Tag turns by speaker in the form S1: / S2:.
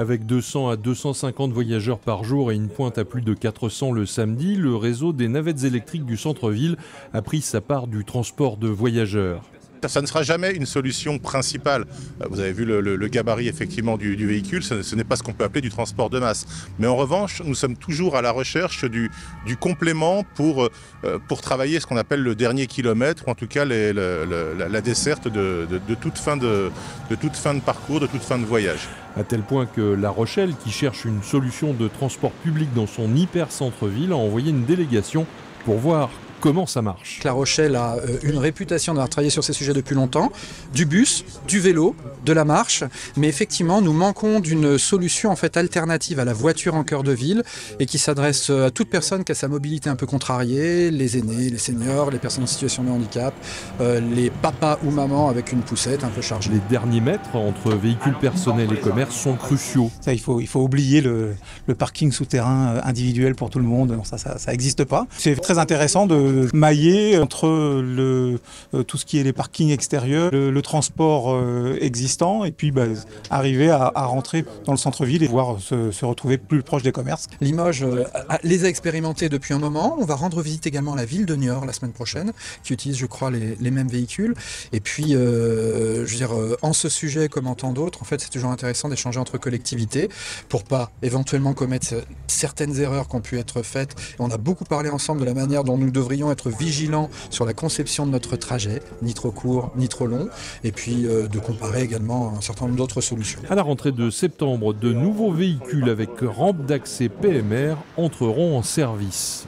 S1: Avec 200 à 250 voyageurs par jour et une pointe à plus de 400 le samedi, le réseau des navettes électriques du centre-ville a pris sa part du transport de voyageurs.
S2: Ça ne sera jamais une solution principale. Vous avez vu le gabarit effectivement du véhicule, ce n'est pas ce qu'on peut appeler du transport de masse. Mais en revanche, nous sommes toujours à la recherche du complément pour travailler ce qu'on appelle le dernier kilomètre, ou en tout cas la desserte de toute fin de parcours, de toute fin de voyage.
S1: À tel point que La Rochelle, qui cherche une solution de transport public dans son hyper centre-ville, a envoyé une délégation pour voir comment ça marche.
S3: La Rochelle a une réputation d'avoir travaillé sur ces sujets depuis longtemps, du bus, du vélo, de la marche, mais effectivement nous manquons d'une solution en fait alternative à la voiture en cœur de ville et qui s'adresse à toute personne qui a sa mobilité un peu contrariée, les aînés, les seniors, les personnes en situation de handicap, les papas ou mamans avec une poussette un peu chargée.
S1: Les derniers mètres entre véhicules personnels et commerces sont cruciaux.
S4: Ça, il faut oublier le parking souterrain individuel pour tout le monde, ça n'existe pas. C'est très intéressant de mailler entre tout ce qui est les parkings extérieurs, le transport existant et puis arriver à rentrer dans le centre-ville et pouvoir se retrouver plus proche des commerces.
S3: Limoges les a expérimentés depuis un moment. On va rendre visite également à la ville de Niort la semaine prochaine qui utilise je crois les mêmes véhicules. Et puis je veux dire, en ce sujet comme en tant d'autres, en fait c'est toujours intéressant d'échanger entre collectivités pour pas éventuellement commettre certaines erreurs qui ont pu être faites. On a beaucoup parlé ensemble de la manière dont nous devrions être vigilants sur la conception de notre trajet, ni trop court, ni trop long, et puis de comparer également un certain nombre d'autres solutions.
S1: À la rentrée de septembre, de nouveaux véhicules avec rampe d'accès PMR entreront en service.